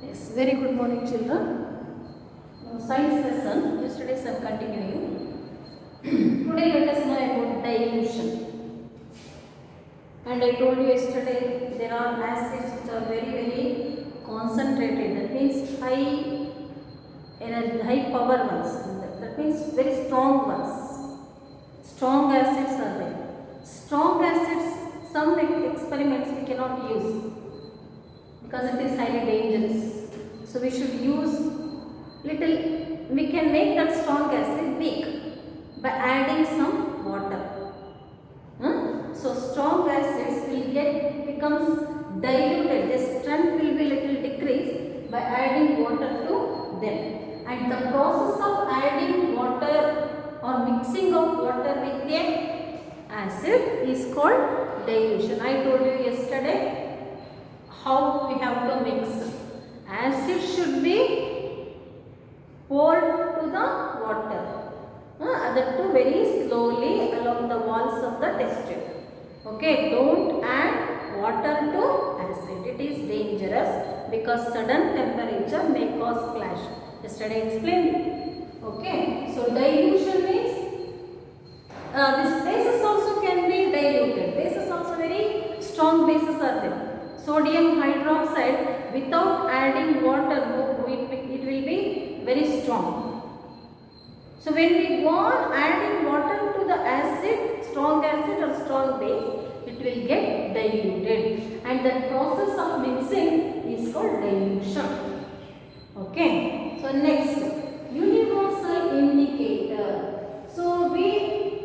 Yes, very good morning, children. Science lesson. Yesterday's I'm continuing. Today, let us know about dilution. And I told you yesterday there are acids which are very concentrated. That means high energy, high power ones. That means very strong ones. Strong acids are there. Strong acids. Some experiments we cannot use because it is highly dangerous. So we should use little, we can make that strong acid weak by adding some water. So strong acids will becomes diluted, their strength will be little decreased by adding water to them. And the process of adding water or mixing of water with the acid is called dilution. I told you yesterday how we have to mix. Acid should be poured to the water. That too very slowly along the walls of the test tube. Okay, don't add water to acid. It is dangerous because sudden temperature may cause clash. Yesterday I explained. Okay, so dilution means this bases also can be diluted. Bases also very strong bases are there. Sodium hydroxide without adding water, it will be very strong. So when we go on adding water to the acid, strong acid or strong base, it will get diluted, and the process of mixing is called dilution. Okay. So next, universal indicator. So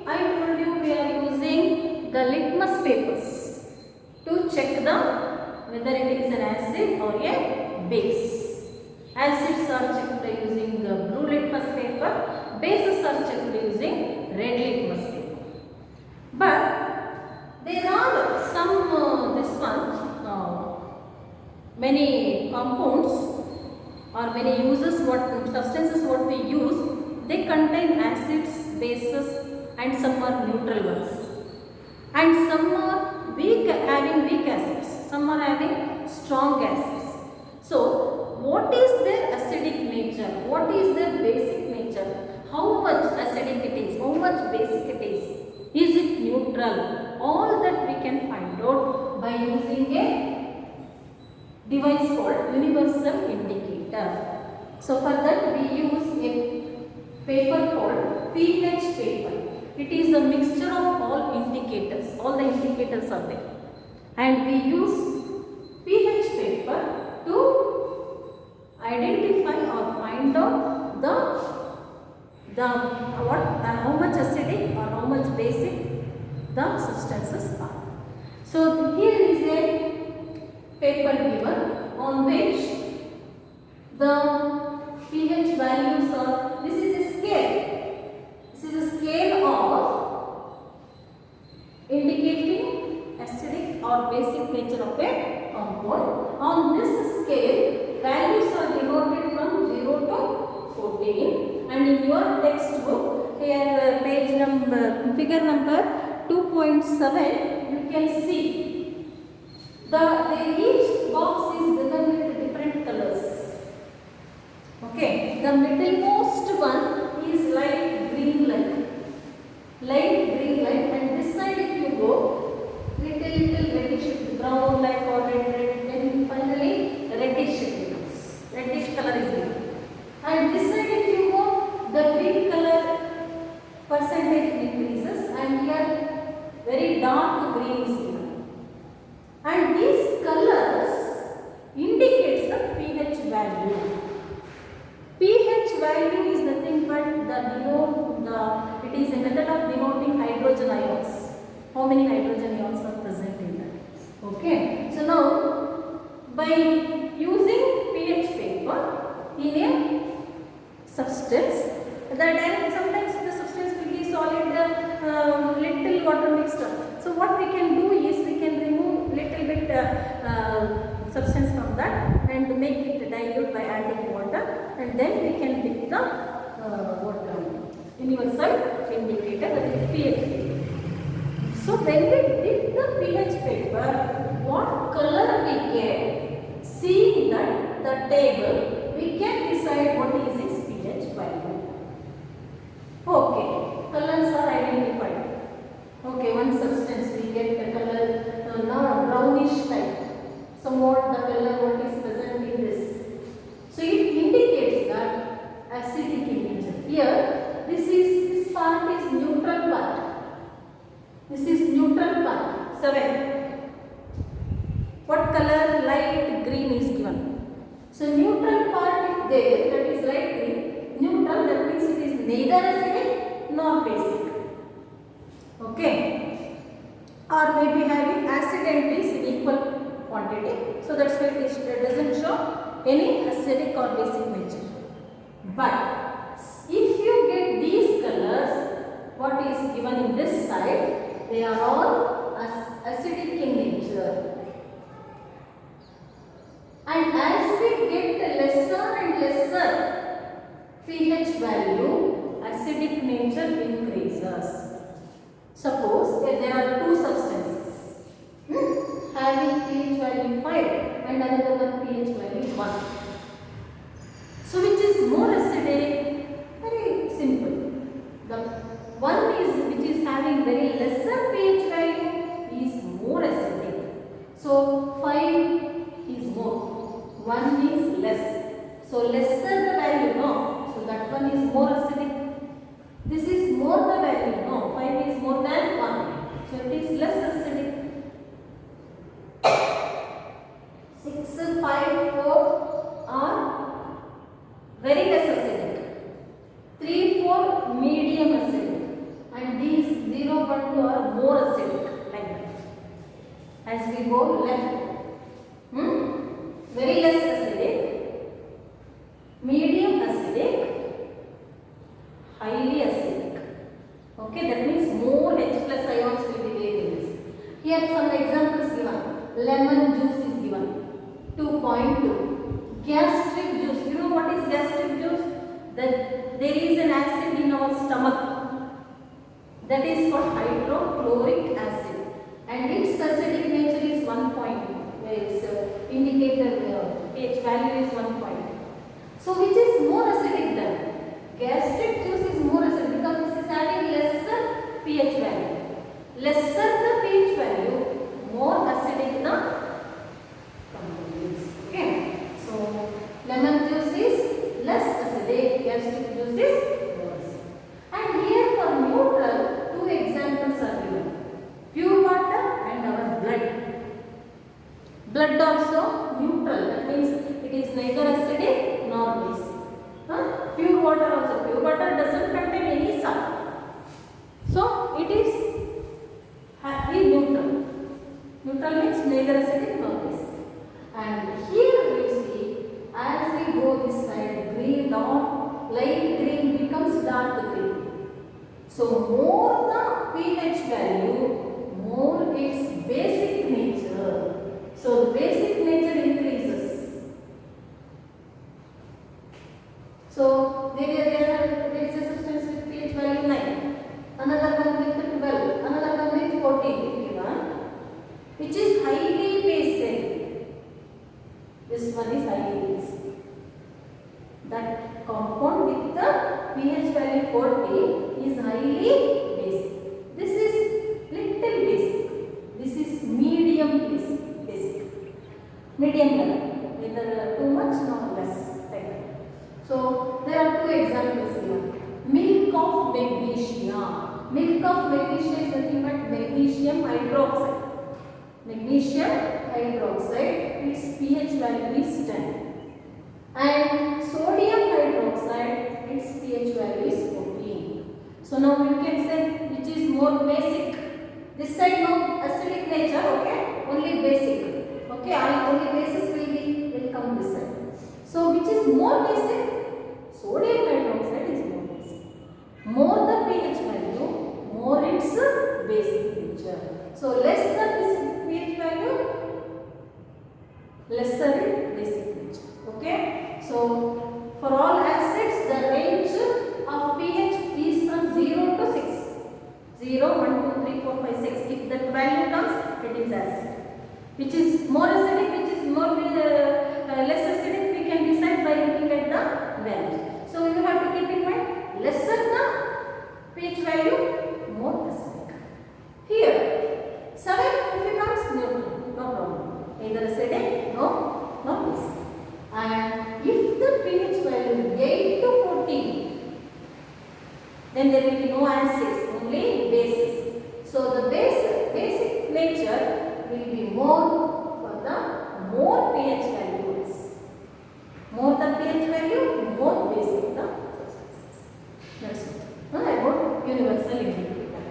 I told you we are using the litmus papers to check whether it is an acid or a base. Acids are checked by using blue litmus paper. Bases are checked using red litmus paper. But there are some many compounds or many substances what we use, they contain acids, bases, and some are neutral ones. And some are having weak acids, some are having strong acids. So what is their acidic nature? What is their basic nature? How much acidic it is, how much basic it is it neutral? All that we can find out by using a device called universal indicator. So for that we use a paper called pH paper. It is a mixture of all indicators, all the indicators are there. And we use pH paper to identify or find out how much acidic or how much basic the substances are. So here is a paper given on which the pH values are, this is a scale. This is a scale of indicating acidic or basic nature of a compound. On this scale, values are denoted from 0 to 14. And in your textbook, here figure number 2.7, you can see each box is given with different colors. Okay, the middlemost one is light green light, and this side if you go, little reddish brown like or red, then finally reddish it becomes. Reddish color is given. And this side if you go, the green color percentage increases, and here very dark green is given. And these colors indicates the pH value. pH value is nothing but it is a method of denoting hydrogen ions. How many hydrogen ions are present in that? Okay. So now by using pH paper in a substance, sometimes the substance will be solid, little water mixed up. So what we can do is we can remove little bit substance from that and make it dilute by adding water, and then we can pick the universal indicator, that is pH paper. So when we dip the pH paper, what color we get, seeing that the table, we can decide what is its pH value. Okay, colors are identified. Okay, one substance we get the color brownish type. Somewhat the color what is present in this. So it indicates that acidic in nature. Here, this part is neutral part. This is neutral part. 7. What color? Light green is given. So neutral part is there, that is light green. Neutral, that means it is neither acidic nor basic. Okay. Or maybe having acid and base in equal quantity. So that's why it doesn't show any acidic or basic nature. But if you get these colors, what is given in this side, they are all acidic in nature. And as we get lesser and lesser pH value, acidic nature increases. Suppose there are two substances having pH value 5 and another one pH value 1. So which is more acidic? Very simple. The one is which is having very lesser pH value is more acidic. So 5 is more, 1 is less. So lesser the value, no. So that one is more acidic. This is more the value, no. 5 is more than 1. So it is less acidic. 6, 5, 4 are very less acidic. 3, 4 medium acidic. And these 0, 1, 2 are more acidic. Like that. As we go left. Very less acidic. Medium acidic. Highly acidic. Okay, that means more H plus ions will be there in this. Here some examples given. Lemon juice is given. 2.2. Gastric juice. You know what is gastric juice? That there is an acid in our stomach. That is called hydrochloric acid. And its acidic nature is 1 point. Where its indicator pH value is 1 point. So which is more acidic than? Gastric juice is more acidic because this is having lesser pH value. Lesser the pH value, more acidic the components. Okay. So lemon juice is less acidic, gastric juice is more acidic. And here for neutral, two examples are given. Pure water and our blood. Blood also neutral, that means it is neither acidic nor basic. Pure water also. Pure water doesn't contain any salt. So it is neutral. Neutral means neither acidic nor basic. And here we see, as we go this side, green dark, light green becomes dark green. So more the pH value, more its basic nature. So the basic nature increases. So there is a substance with pH value 9, another one with 12, another one with 14, which is highly basic. This one is highly basic. That compound with the pH value 40 is highly basic. This is little basic. This is medium basic. Medium level, neither too much nor less. So there are two examples here. Milk of magnesia. Milk of magnesia is nothing but magnesium hydroxide. Magnesium hydroxide, its pH value is 10. And sodium hydroxide, its pH value is 14. So now you can say which is more basic. This side no acidic nature, okay? Only basic. Okay, only basis will come this side. So which is more basic? Sodium hydroxide is more basic. More the pH value, more its basic nature. So less the pH value, lesser basic nature. Okay. So for all acids, the range of pH is from 0 to 6. 0, 1, 2, 3, 4, 5, 6. If that value comes, it is acid. Which is more acidic, which is more less acidic, we can Then there will be no acids, only bases. So the basic nature will be more for the more pH value is. More the pH value, more basic the substances. That's it. About universal indicator.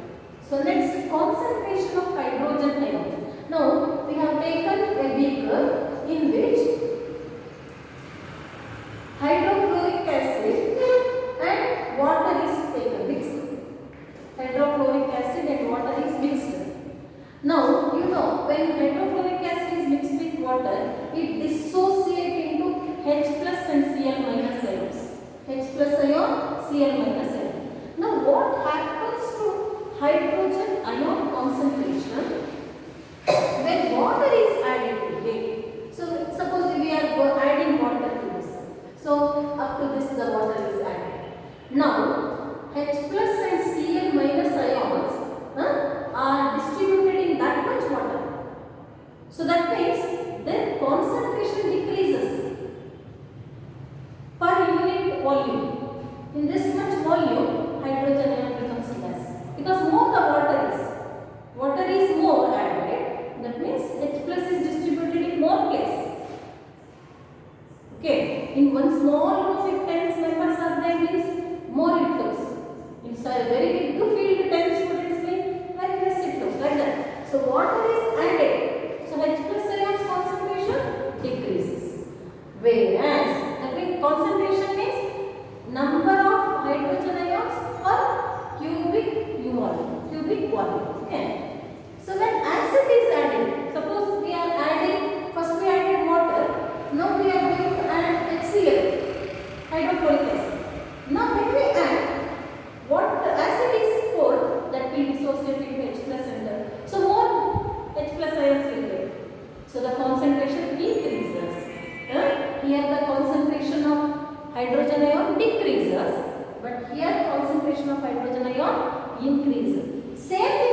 So next, concentration of hydrogen ions. Now we have taken a beaker in which hydrochloric acid and water is taken mixed. Hydrochloric acid and water is mixed. Now you know when hydrochloric acid is mixed with water, it dissociates into H plus and Cl minus ions. H plus ion, Cl minus ion. Now what happens to hydrogen ion concentration when water is added to it? So suppose we are adding water to this. So up to this the water is added. Now H plus and Cl minus ions are distributed in that much water. So that means their concentration decreases per unit volume. In this much volume, hydrogen ion becomes less because more the water is more added. That means H plus is distributed in more place. Okay, in one small room if 10 members are there means more it looks. Inside a very big field 10 students mean very less it looks like that. So water is added. So H plus ions concentration decreases. Whereas that means concentration means number of hydrogen ions per cubic volume. Okay. So when acid is added, suppose we are adding, first we added water, now we are going to add HCl, hydrochloric acid. Now when we add what acid is poured, that will dissociate into H plus and so more H plus ions will get. So the concentration increases. Here the concentration of hydrogen ion decreases, but here concentration of hydrogen ion increases. Same